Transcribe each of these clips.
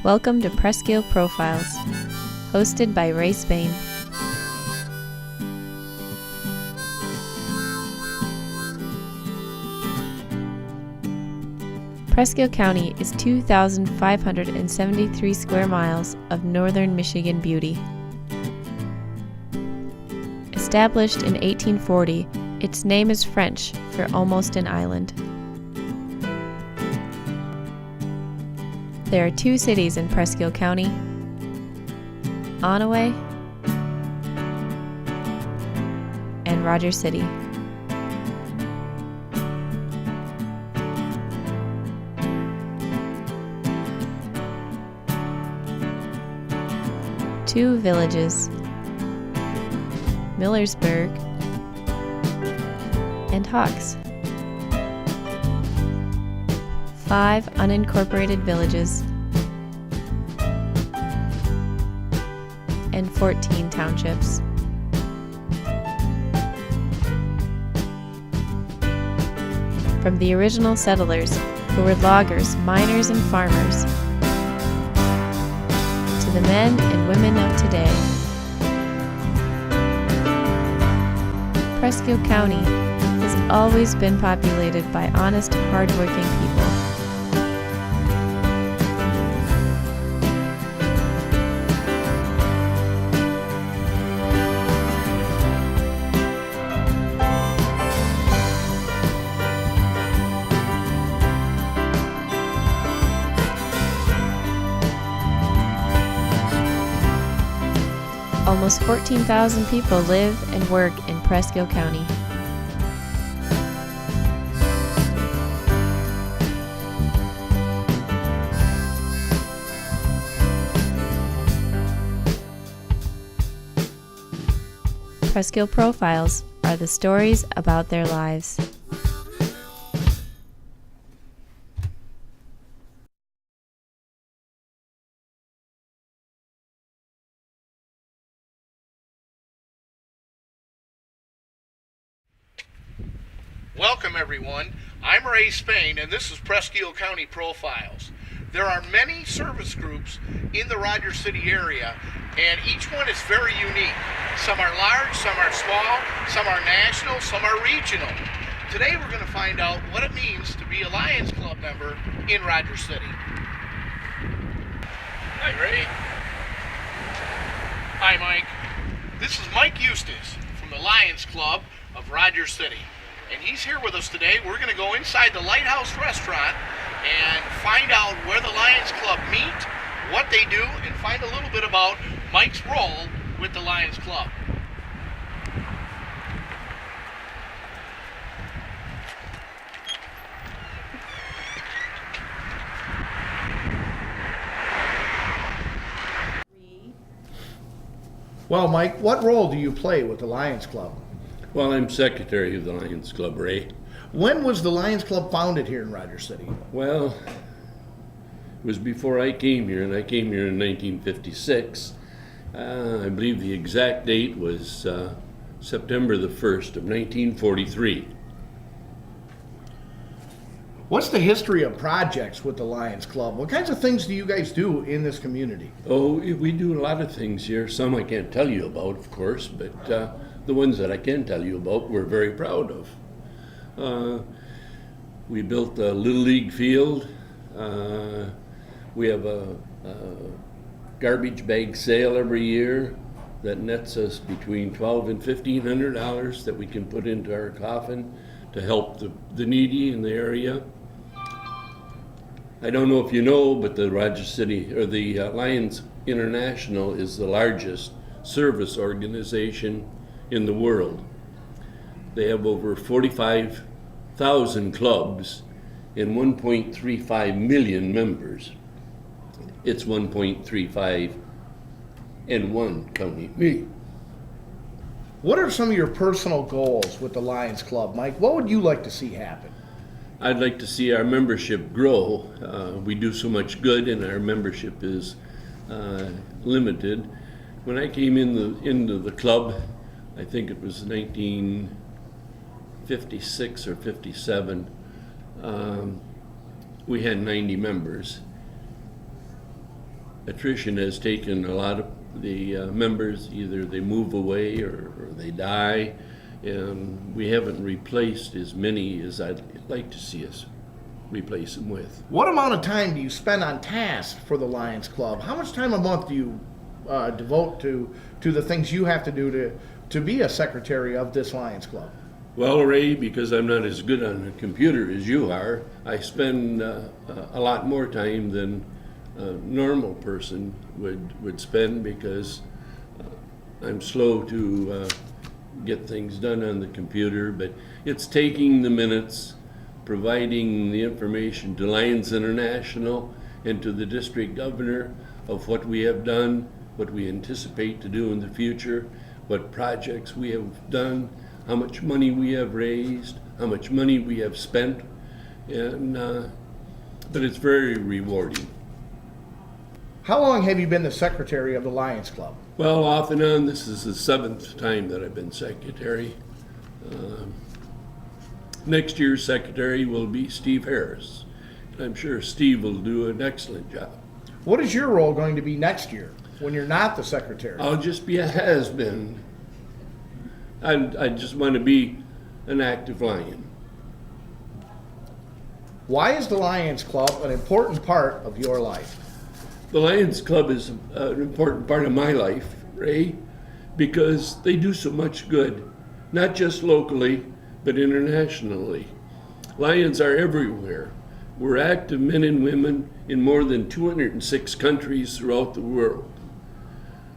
Welcome to Presqu'île Profiles, hosted by Ray Spain. Presqu'île County is 2,573 square miles of northern Michigan beauty. Established in 1840, its name is French for almost an island. There are two cities in Presqu'île County, Onaway and Rogers City. Two villages, Millersburg and Hawks. 5 unincorporated villages and 14 townships. From the original settlers, who were loggers, miners, and farmers, to the men and women of today, Presqu'île County has always been populated by honest, hard-working people. Almost 14,000 people live and work in Presqu'île County. Presqu'île Profiles are the stories about their lives. Welcome everyone, I'm Ray Spain and this is Presqu'île County Profiles. There are many service groups in the Rogers City area and each one is very unique. Some are large, some are small, some are national, some are regional. Today we're going to find out what it means to be a Lions Club member in Rogers City. Hi Ray. Hi Mike. This is Mike Eustace from the Lions Club of Rogers City. And he's here with us today. We're going to go inside the Lighthouse Restaurant and find out where the Lions Club meet, what they do, and find a little bit about Mike's role with the Lions Club. Well, Mike, what role do you play with the Lions Club? Well, I'm secretary of the Lions Club, Ray. When was the Lions Club founded here in Rogers City? Well, it was before I came here, and I came here in 1956. I believe the exact date was September the 1st of 1943. What's the history of projects with the Lions Club? What kinds of things do you guys do in this community? Oh, we do a lot of things here. Some I can't tell you about, of course, but the ones that I can tell you about, we're very proud of. We built a Little League field. We have a garbage bag sale every year that nets us between $1,200 and $1,500 that we can put into our coffin to help the needy in the area. I don't know if you know, but the Rogers City, or the Lions International is the largest service organization in the world. They have over 45,000 clubs and 1.35 million members. It's 1.35 and one counting me. What are some of your personal goals with the Lions Club, Mike? What would you like to see happen? I'd like to see our membership grow. We do so much good and our membership is limited. When I came into the club, I think it was 1956 or 57, we had 90 members. attrition has taken a lot of the members, either they move away or they die, and we haven't replaced as many as I'd like to see us replace them with. What amount of time do you spend on task for the Lions Club? How much time a month do you devote to the things you have to do to be a secretary of this Lions Club? Well, Ray, because I'm not as good on a computer as you are, I spend a lot more time than a normal person would spend, because I'm slow to get things done on the computer. But it's taking the minutes, providing the information to Lions International and to the district governor of what we have done, what we anticipate to do in the future, what projects we have done, how much money we have raised, how much money we have spent, and but it's very rewarding. How long have you been the secretary of the Lions Club? Well, off and on, this is the 7th time that I've been secretary. Next year's secretary will be Steve Harris. I'm sure Steve will do an excellent job. What is your role going to be next year when you're not the secretary? I'll just be a has-been. I just want to be an active Lion. Why is the Lions Club an important part of your life? The Lions Club is an important part of my life, Ray, because they do so much good, not just locally, but internationally. Lions are everywhere. We're active men and women in more than 206 countries throughout the world.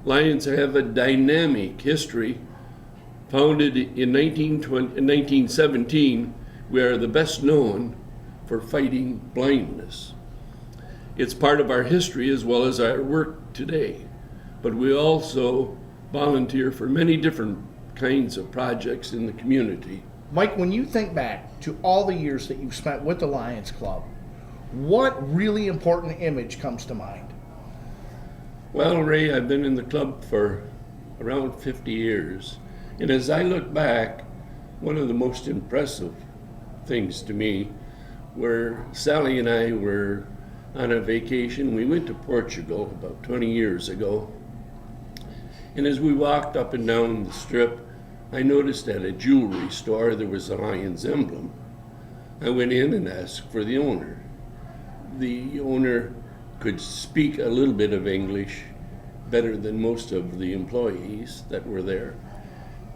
Lions have a dynamic history. Founded in 1917, we are the best known for fighting blindness. It's part of our history as well as our work today, but we also volunteer for many different kinds of projects in the community. Mike, when you think back to all the years that you've spent with the Lions Club, what really important image comes to mind? Well, Ray, I've been in the club for around 50 years. And as I look back, one of the most impressive things to me were Sally and I were on a vacation. We went to Portugal about 20 years ago. And as we walked up and down the strip, I noticed at a jewelry store there was a Lions emblem. I went in and asked for the owner. The owner could speak a little bit of English, better than most of the employees that were there.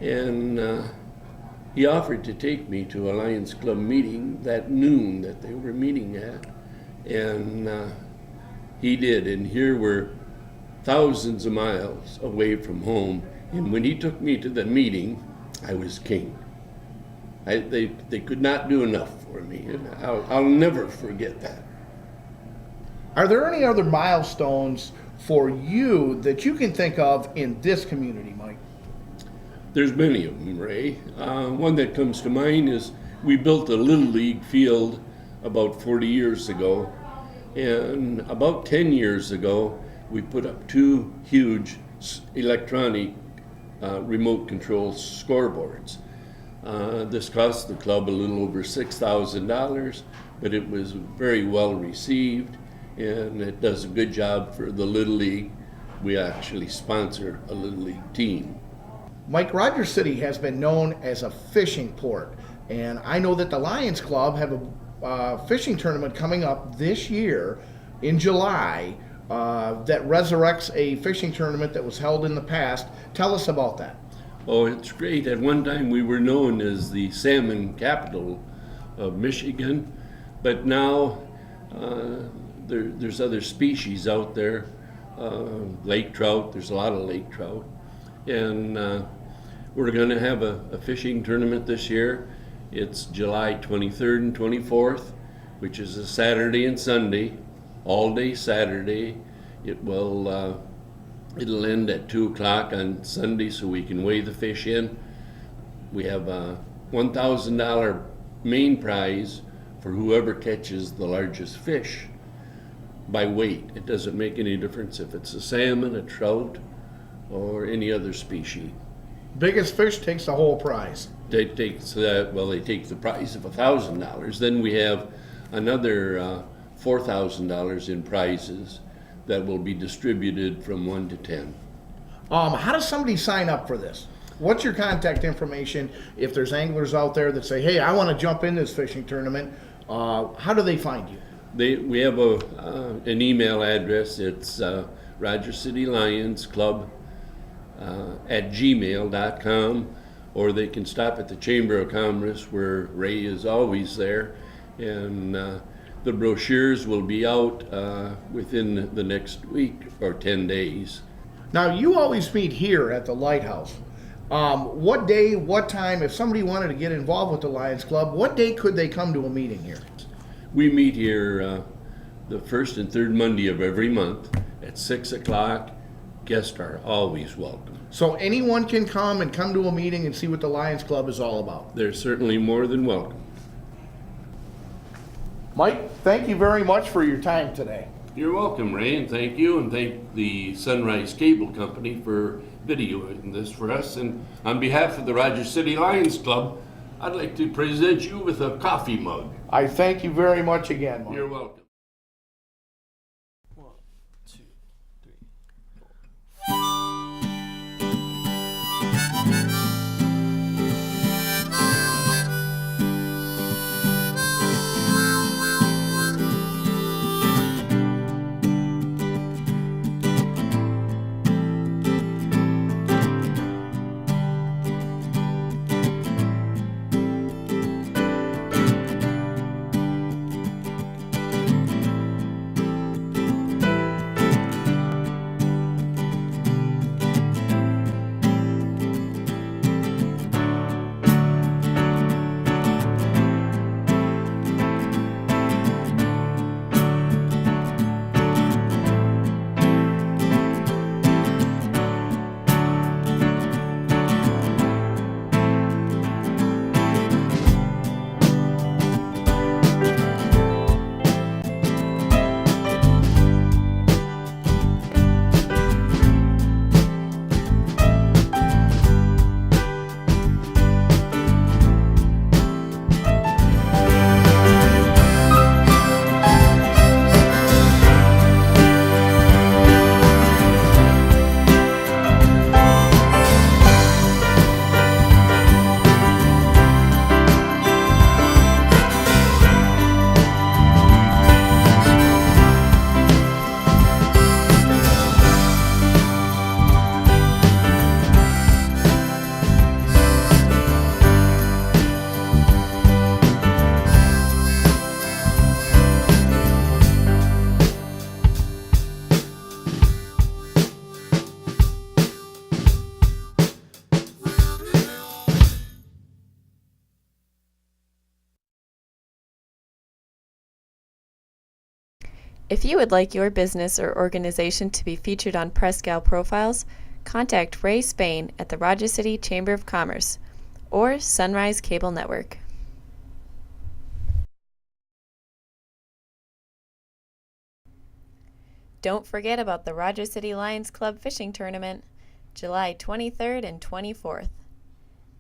And he offered to take me to a Lions Club meeting that noon that they were meeting at. And he did. And here we're thousands of miles away from home. And when he took me to the meeting, I was king. They could not do enough for me. And I'll never forget that. Are there any other milestones for you that you can think of in this community, Mike? There's many of them, Ray. One that comes to mind is we built a Little League field about 40 years ago. And about 10 years ago, we put up 2 huge electronic remote control scoreboards. This cost the club a little over $6,000, but it was very well received, and it does a good job for the Little League. We actually sponsor a Little League team. Mike, Rogers City has been known as a fishing port, and I know that the Lions Club have a fishing tournament coming up this year in July that resurrects a fishing tournament that was held in the past. Tell us about that. Oh, it's great. At one time we were known as the salmon capital of Michigan, but now there's other species out there. Lake trout, there's a lot of lake trout. And we're going to have a fishing tournament this year. It's July 23rd and 24th, which is a Saturday and Sunday, all day Saturday. It'll end at 2 o'clock on Sunday so we can weigh the fish in. We have a $1,000 main prize for whoever catches the largest fish by weight. It doesn't make any difference if it's a salmon, a trout, or any other species. Biggest fish takes the whole prize. They take the prize of $1,000. Then we have another $4,000 in prizes that will be distributed from 1 to 10. How does somebody sign up for this? What's your contact information if there's anglers out there that say, hey, I want to jump in this fishing tournament? How do they find you? We have an email address. It's Roger City Lions Club at gmail.com, or they can stop at the Chamber of Commerce where Ray is always there, and the brochures will be out within the next week or 10 days. Now, you always meet here at the Lighthouse. What day, what time, if somebody wanted to get involved with the Lions Club, what day could they come to a meeting here? We meet here the first and third Monday of every month at 6 o'clock. Guests are always welcome. So anyone can come to a meeting and see what the Lions Club is all about. They're certainly more than welcome. Mike, thank you very much for your time today. You're welcome, Ray, and thank you, and thank the Sunrise Cable Company for videoing this for us. And on behalf of the Rogers City Lions Club, I'd like to present you with a coffee mug. I thank you very much again, Mike. You're welcome. If you would like your business or organization to be featured on Presque Isle Profiles, contact Ray Spain at the Rogers City Chamber of Commerce or Sunrise Cable Network. Don't forget about the Rogers City Lions Club Fishing Tournament, July 23rd and 24th.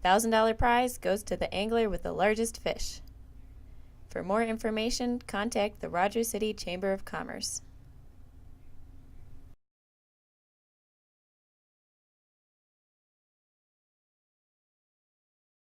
$1,000 prize goes to the angler with the largest fish. For more information, contact the Rogers City Chamber of Commerce.